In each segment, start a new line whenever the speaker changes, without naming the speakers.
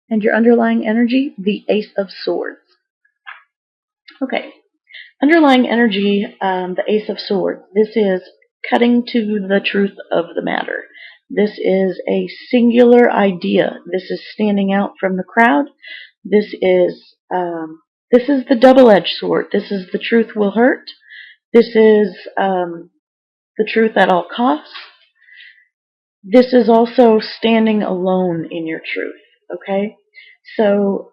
And your underlying energy, the Ace of Swords. Okay, underlying energy, the Ace of Swords. This is cutting to the truth of the matter. This is a singular idea. This is standing out from the crowd. This is the double-edged sword. This is the truth will hurt. This is the truth at all costs. This is also standing alone in your truth. Okay, so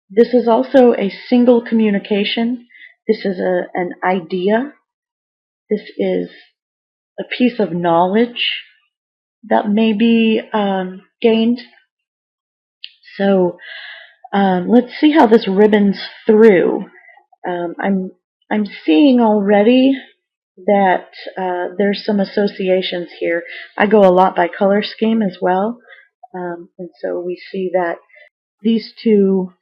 this is also a single communication. This is an idea. This is a piece of knowledge that may be gained. So let's see how this ribbons through. I'm seeing already that there's some associations here. I go a lot by color scheme as well, and so we see that these two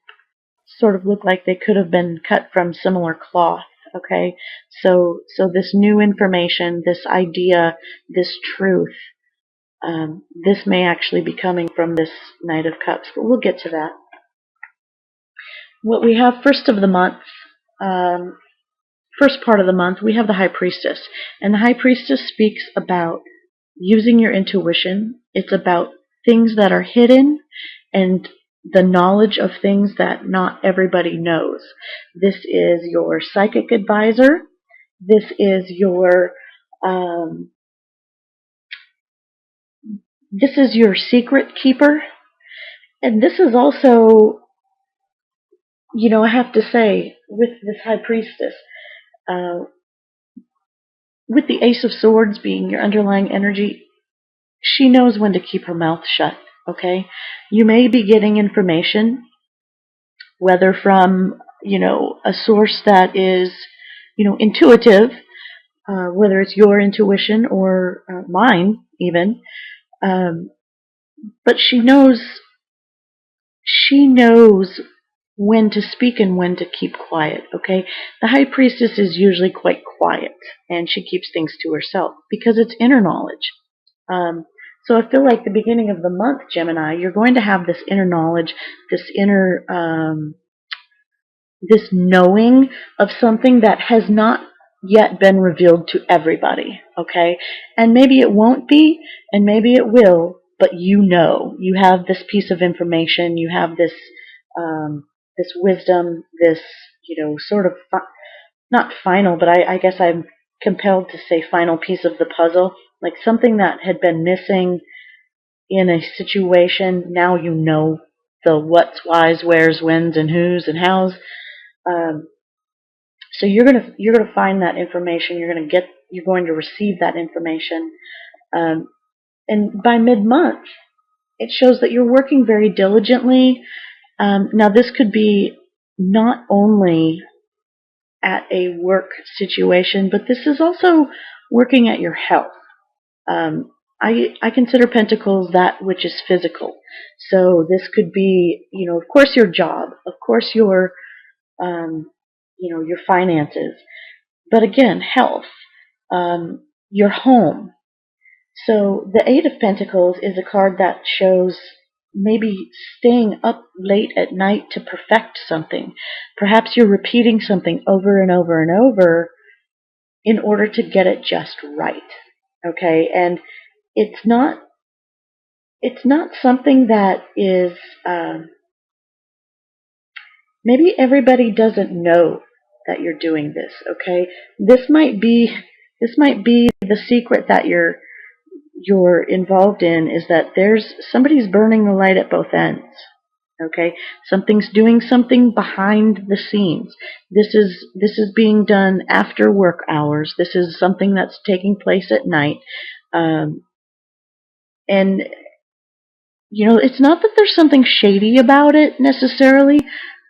sort of look like they could have been cut from similar cloth. Okay, so this new information, this idea, this truth, this may actually be coming from this Knight of Cups, but we'll get to that. What we have first of the month, first part of the month, we have the High Priestess, and the High Priestess speaks about using your intuition. It's about things that are hidden and the knowledge of things that not everybody knows. This is your psychic advisor. This is your secret keeper. And this is also, you know, I have to say, with this High Priestess, with the Ace of Swords being your underlying energy, she knows when to keep her mouth shut. Okay, you may be getting information, whether from, you know, a source that is, you know, intuitive, whether it's your intuition or mine even, but she knows when to speak and when to keep quiet. Okay, the High Priestess is usually quite quiet, and she keeps things to herself because it's inner knowledge. So I feel like the beginning of the month, Gemini, you're going to have this inner knowledge, this inner, this knowing of something that has not yet been revealed to everybody, okay? And maybe it won't be, and maybe it will, but you know. You have this piece of information, you have this, this wisdom, this, you know, sort of, not final, but I guess I'm compelled to say final piece of the puzzle. Like something that had been missing in a situation, now you know the what's, whys, where's, whens, and who's, and how's. So you're gonna find that information. You're going to receive that information, and by mid-month, it shows that you're working very diligently. Now this could be not only at a work situation, but this is also working at your health. I consider Pentacles that which is physical. So this could be, you know, of course your job, of course your, you know, your finances, but again, health, your home. So the Eight of Pentacles is a card that shows maybe staying up late at night to perfect something. Perhaps you're repeating something over and over and over in order to get it just right. Okay, and it's not something that is, maybe everybody doesn't know that you're doing this. Okay, this might be the secret that you're involved in, is that somebody's burning the light at both ends. Okay, something's doing something behind the scenes. This is being done after work hours. This is something that's taking place at night. And, you know, it's not that there's something shady about it necessarily,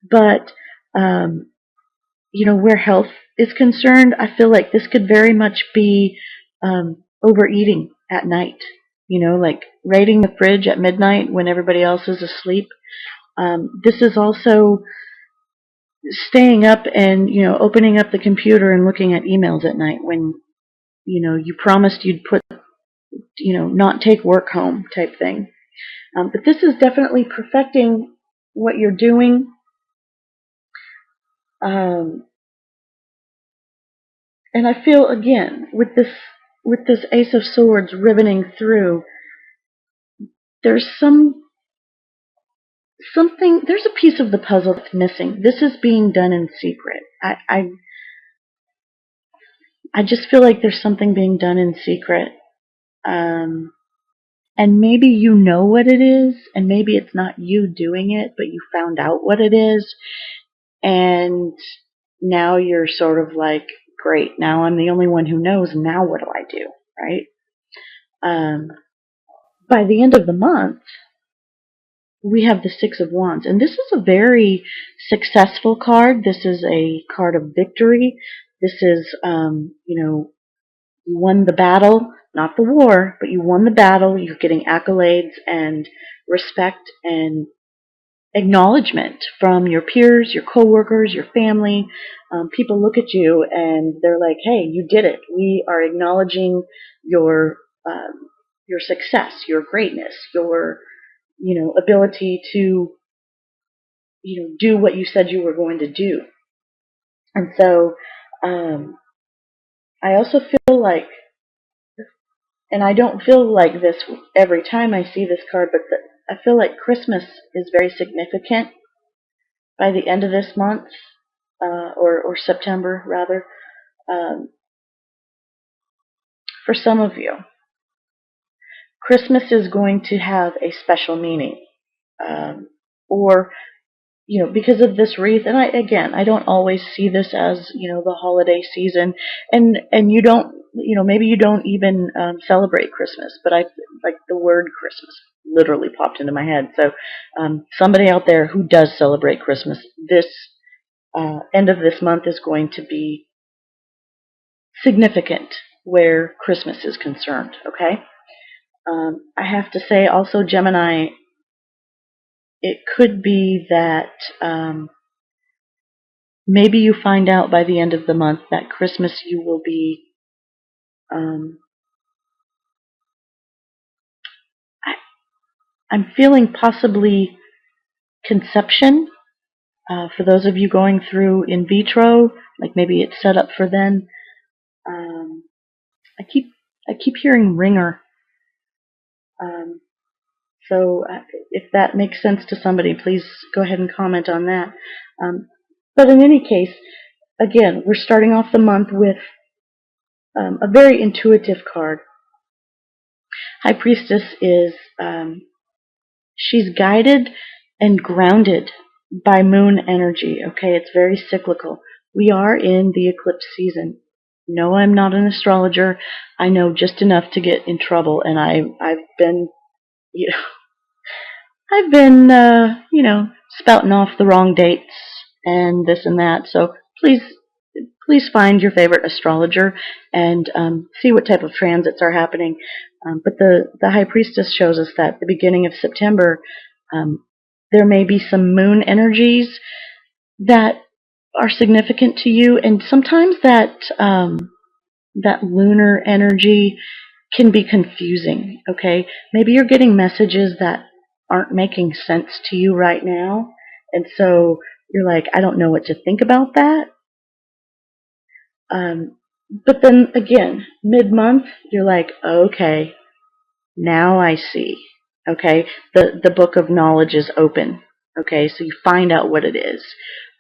but, you know, where health is concerned, I feel like this could very much be overeating at night. You know, like raiding the fridge at midnight when everybody else is asleep. This is also staying up and, you know, opening up the computer and looking at emails at night when, you know, you promised you'd put, you know, not take work home type thing. But this is definitely perfecting what you're doing. And I feel, again, with this Ace of Swords ribboning through, there's there's a piece of the puzzle that's missing. This is being done in secret. I just feel like there's something being done in secret. And maybe you know what it is, and maybe it's not you doing it, but you found out what it is, and now you're sort of like, great, now I'm the only one who knows, now what do I do, right? By the end of the month, we have the Six of Wands, and this is a very successful card. This is a card of victory. This is, you won the battle, not the war, but you won the battle. You're getting accolades and respect and acknowledgement from your peers, your coworkers, your family. People look at you and they're like, "Hey, you did it. We are acknowledging your success, your greatness, your ability to do what you said you were going to do." And so I also feel like, and I don't feel like this every time I see this card, but I feel like Christmas is very significant by the end of this month, or September rather, for some of you. Christmas is going to have a special meaning, or because of this wreath. And I don't always see this as the holiday season, and you don't, maybe you don't even celebrate Christmas, but I like the word Christmas literally popped into my head. So somebody out there who does celebrate Christmas, this end of this month is going to be significant where Christmas is concerned. Okay. I have to say also, Gemini, it could be that maybe you find out by the end of the month that Christmas you will be I'm feeling possibly conception, for those of you going through in vitro, like maybe it's set up for then. I keep hearing ringer. So if that makes sense to somebody, please go ahead and comment on that. But in any case, again, we're starting off the month with a very intuitive card. High Priestess is, she's guided and grounded by moon energy. Okay, it's very cyclical. We are in the eclipse season. No, I'm not an astrologer. I know just enough to get in trouble, and I've been, spouting off the wrong dates and this and that. So please find your favorite astrologer and see what type of transits are happening. But the High Priestess shows us that at the beginning of September, there may be some moon energies that are significant to you, and sometimes that lunar energy can be confusing. Okay, maybe you're getting messages that aren't making sense to you right now, and so you're like, I don't know what to think about that. But then again, mid-month, you're like, okay, now I see. Okay, the book of knowledge is open. Okay, so you find out what it is.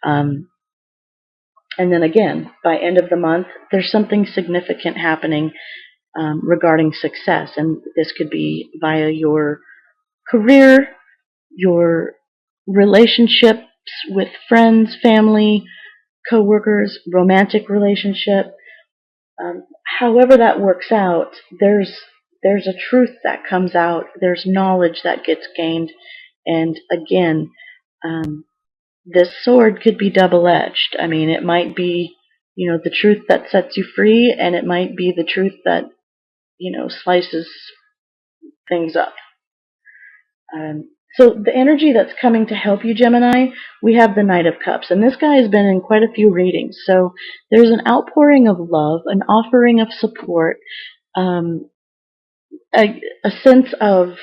And then again, by end of the month, there's something significant happening regarding success. And this could be via your career, your relationships with friends, family, coworkers, romantic relationship. However that works out, there's a truth that comes out. There's knowledge that gets gained. And again, this sword could be double-edged. I mean, it might be, the truth that sets you free, and it might be the truth that, slices things up. So the energy that's coming to help you, Gemini, we have the Knight of Cups. And this guy has been in quite a few readings. So there's an outpouring of love, an offering of support, a sense of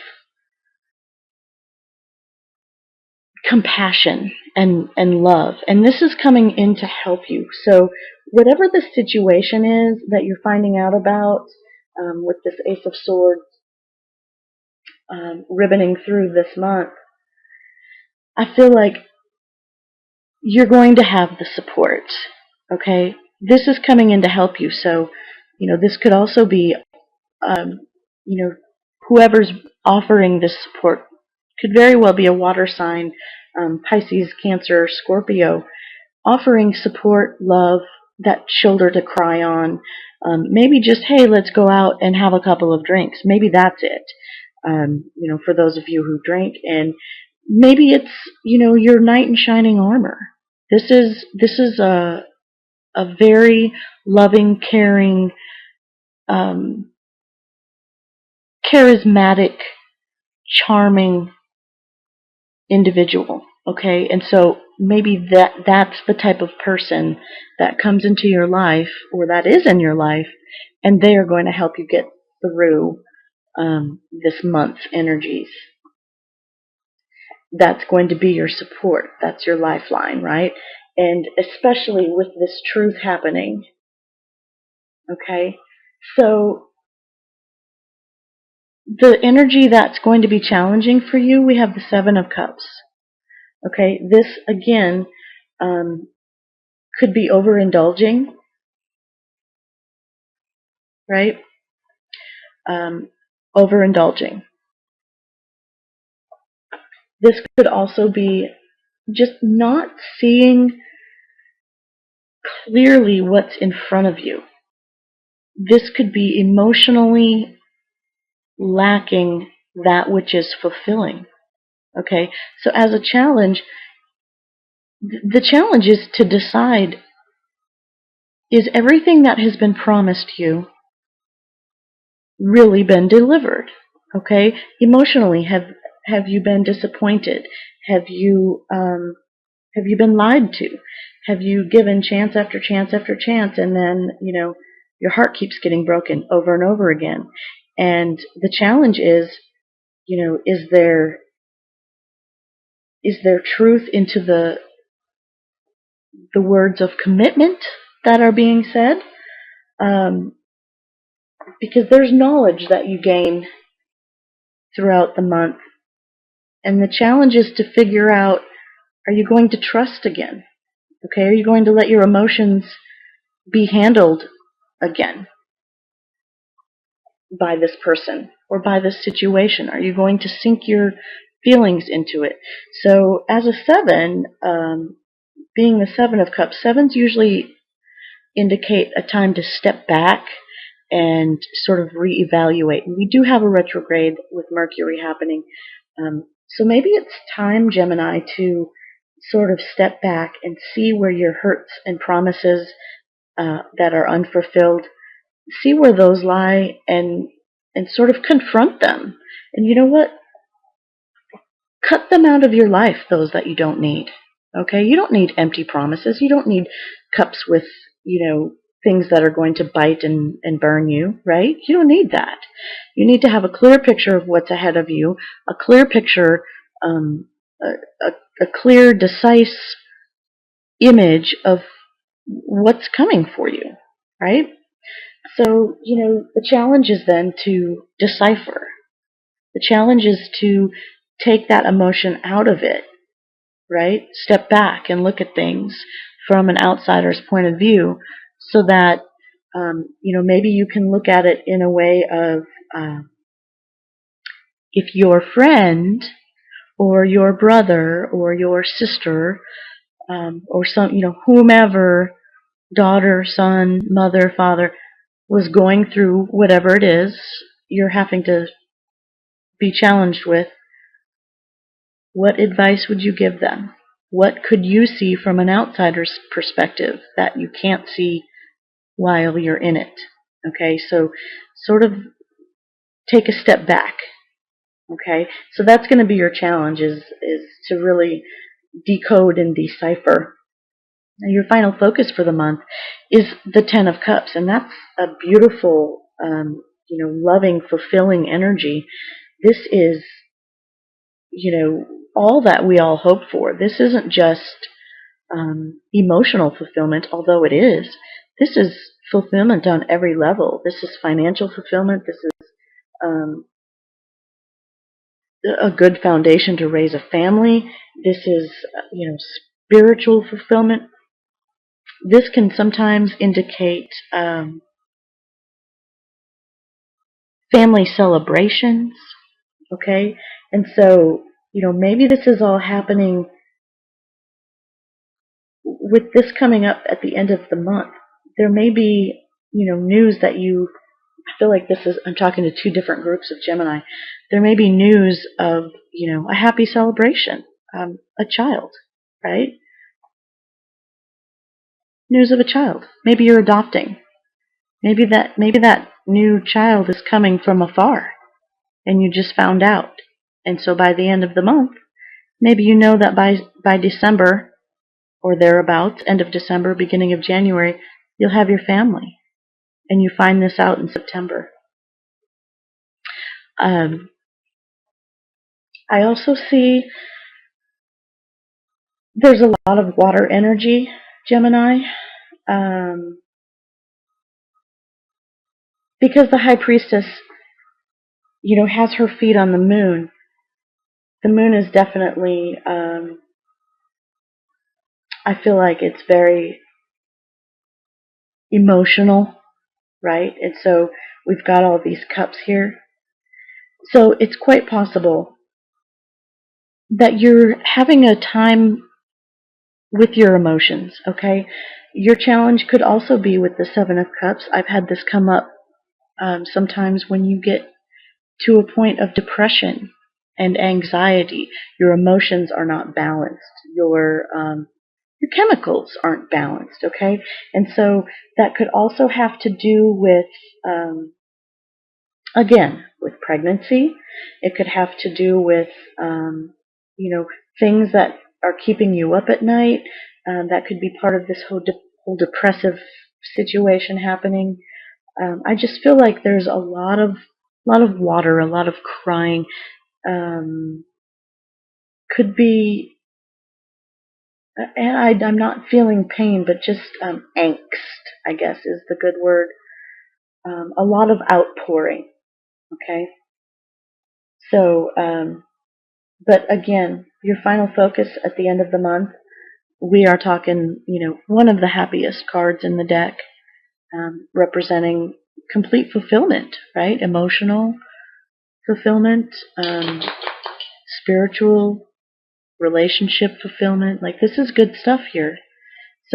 compassion and love. And this is coming in to help you. So whatever the situation is that you're finding out about with this Ace of Swords ribboning through this month, I feel like you're going to have the support. Okay? This is coming in to help you. So, this could also be, you know, whoever's offering this support could very well be a water sign, Pisces, Cancer, Scorpio, offering support, love, that shoulder to cry on. Maybe just, hey, let's go out and have a couple of drinks. Maybe that's it. For those of you who drink, and maybe it's, your knight in shining armor. This is a very loving, caring, charismatic, charming individual. Okay, and so maybe that's the type of person that comes into your life, or that is in your life, and they are going to help you get through this month's energies. That's going to be your support. That's your lifeline, right? And especially with this truth happening. Okay, so the energy that's going to be challenging for you, we have the Seven of Cups. Okay, this again could be overindulging, right? Overindulging. This could also be just not seeing clearly what's in front of you. This could be emotionally lacking that which is fulfilling. Okay, so as a challenge, the challenge is to decide, is everything that has been promised you really been delivered? Okay, emotionally, have you been disappointed? Have you been lied to? Have you given chance after chance after chance, and then your heart keeps getting broken over and over again? And the challenge is, is there truth into the words of commitment that are being said? Because there's knowledge that you gain throughout the month. And the challenge is to figure out, are you going to trust again? Okay, are you going to let your emotions be handled again by this person or by this situation? Are you going to sink your feelings into it? So as a 7, being the 7 of Cups, 7s usually indicate a time to step back and sort of reevaluate. And we do have a retrograde with Mercury happening. So maybe it's time, Gemini, to sort of step back and see where your hurts and promises that are unfulfilled, see where those lie, and sort of confront them. And you know what? Cut them out of your life, those that you don't need. Okay? You don't need empty promises. You don't need cups with, things that are going to bite and burn you, right? You don't need that. You need to have a clear picture of what's ahead of you, a clear picture, a clear, decisive image of what's coming for you, right? So, the challenge is then to decipher. The challenge is to take that emotion out of it, right? Step back and look at things from an outsider's point of view, so that maybe you can look at it in a way of, if your friend or your brother or your sister or some, whomever, daughter, son, mother, father, was going through whatever it is you're having to be challenged with, what advice would you give them? What could you see from an outsider's perspective that you can't see while you're in it? Okay, so sort of take a step back. Okay, so that's going to be your challenge, is to really decode and decipher. Now, your final focus for the month is the Ten of Cups, and that's a beautiful, loving, fulfilling energy. This is, all that we all hope for. This isn't just emotional fulfillment, although it is. This is fulfillment on every level. This is financial fulfillment. This is um, a good foundation to raise a family. This is, spiritual fulfillment. This can sometimes indicate family celebrations, okay? And so, maybe this is all happening with this coming up at the end of the month. There may be, news that I feel like I'm talking to two different groups of Gemini. There may be news of, a happy celebration, a child, right? News of a child. Maybe you're adopting. Maybe that new child is coming from afar and you just found out. And so by the end of the month, maybe you know that by December or thereabouts, end of December, beginning of January, you'll have your family. And you find this out in September. I also see there's a lot of water energy, Gemini, because the High Priestess, has her feet on the moon. The moon is definitely, I feel like it's very emotional, right? And so we've got all these cups here. So it's quite possible that you're having a time with your emotions, okay? Your challenge could also be with the Seven of Cups. I've had this come up sometimes when you get to a point of depression and anxiety. Your emotions are not balanced. Your chemicals aren't balanced, okay? And so that could also have to do with, again, with pregnancy. It could have to do with, things that are keeping you up at night. That could be part of this whole depressive situation happening. I just feel like there's a lot of water, a lot of crying. Could be, and I'm not feeling pain, but just angst, I guess, is the good word. A lot of outpouring. Okay. So, but again, your final focus at the end of the month, we are talking, one of the happiest cards in the deck, representing complete fulfillment, right? Emotional fulfillment, spiritual, relationship fulfillment. Like, this is good stuff here.